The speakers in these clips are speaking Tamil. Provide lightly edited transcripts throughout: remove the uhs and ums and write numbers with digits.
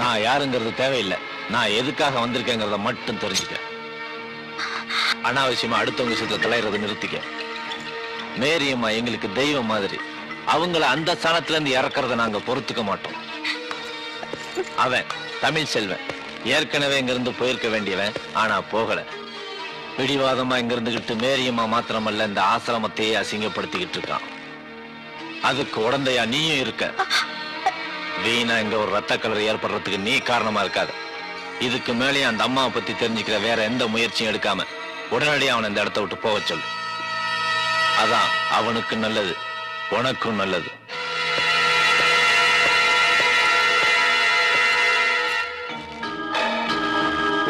நான் யாருங்கிறது தேவையில்லை. நான் எதுக்காக வந்திருக்கேங்கிறத மட்டும் தெரிஞ்சுக்க. அனாவசியமா அடுத்தவங்க விஷயத்தை தலையிறத நிறுத்திக்க. மேரியம்மா எங்களுக்கு தெய்வம் மாதிரி. அவங்கள அந்த ஸ்தானத்துல இருந்து இறக்குறத நாங்க பொறுத்துக்க மாட்டோம். அவன் தமிழ் செல்வன் ஏற்கனவே இங்கிருந்து போயிருக்க வேண்டியவன், ஆனா போகல. பிடிவாதமா இங்க இருந்துகிட்டு மேரியம்மா மாத்திரமல்ல இந்த ஆசிரமத்தையே அசிங்கப்படுத்திக்கிட்டு இருக்கான். அதுக்கு உடந்தையா நீயும் இருக்க. வீணா இங்க ஒரு ரத்த கலர் ஏற்படுறதுக்கு நீ காரணமா இருக்காத. இதுக்கு மேலேயும் அந்த அம்மாவை பத்தி தெரிஞ்சுக்கிற வேற எந்த முயற்சியும் எடுக்காம உடனடியாக அவனை இந்த இடத்த விட்டு போக சொல்லு. அதான் அவனுக்கு நல்லது, உனக்கும் நல்லது.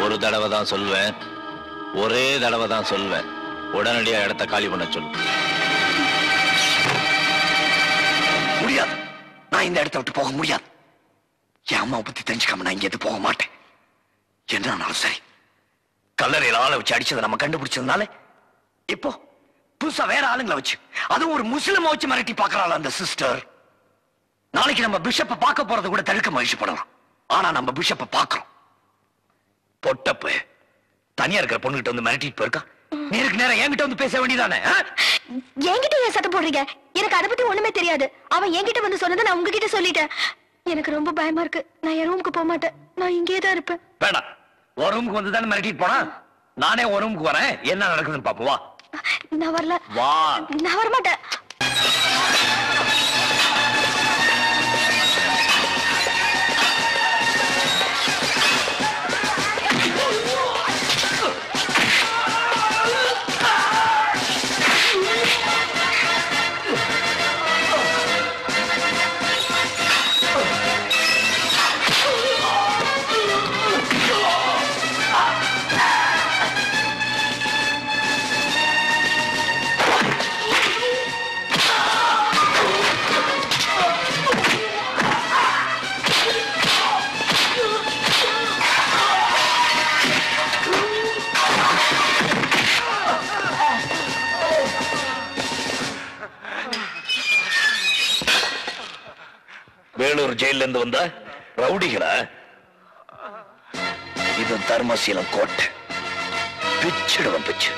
ஒரு தடவை தான் சொல்வேன், ஒரே தடவை தான் சொல்வேன். உடனடியா இடத்த காலி பண்ண சொல்லு. முடியாது, நான் இந்த இடத்த விட்டு போக முடியாது. என் அம்மாவை பத்தி தெரிஞ்சுக்காம நான் இங்க எது போக மாட்டேன். என்னாலும் சரி. கல்லறையில் ஆளை வச்சு அடிச்சதை நம்ம கண்டுபிடிச்சதுனால இப்போ புதுசா வேற ஆளுங்களை வச்சு, அதுவும் ஒரு முஸ்லிம் வச்சு மிரட்டி பாக்குறாள் அந்த சிஸ்டர். நாளைக்கு நம்ம பிஷப்பை பார்க்க போறது கூட தடுக்க முயற்சி பண்ணலாம். ஆனா நம்ம பிஷப்பை பார்க்கிறோம். பொட்டப்பு தனியா இருக்கிற பொண்ணுகிட்ட வந்து மிரட்டிட்டு போயிருக்கா. நேருக்கு நேரம் என்கிட்ட வந்து பேச வேண்டியதானே? என்கிட்ட ஏன் சத்தம் போடுறீங்க? எனக்கு அதை பத்தி ஒண்ணுமே தெரியாது. அவன் என்கிட்ட வந்து சொன்னதை நான் உங்ககிட்ட சொல்லிட்டேன். எனக்கு ரொம்ப பயமா இருக்கு. நான் என் ரூமுக்கு போக மாட்டேன். நான் இங்கே தான் இருப்பேன். வேண்டாம், ஒரு ரூமுக்கு வந்து தானே மிரட்டிட்டு போனா. நானே ஒரு ரூமுக்கு வரேன், என்ன நடக்குதுன்னு பாப்போம். வா. நான் வரல. வா. நான் வரமாட்டேன். வேலூர் ஜெயில இருந்து வந்த ரவுடிகளா? இது தர்மசீலம் கோட்டை. பிச்சிடுவன் பிச்சு.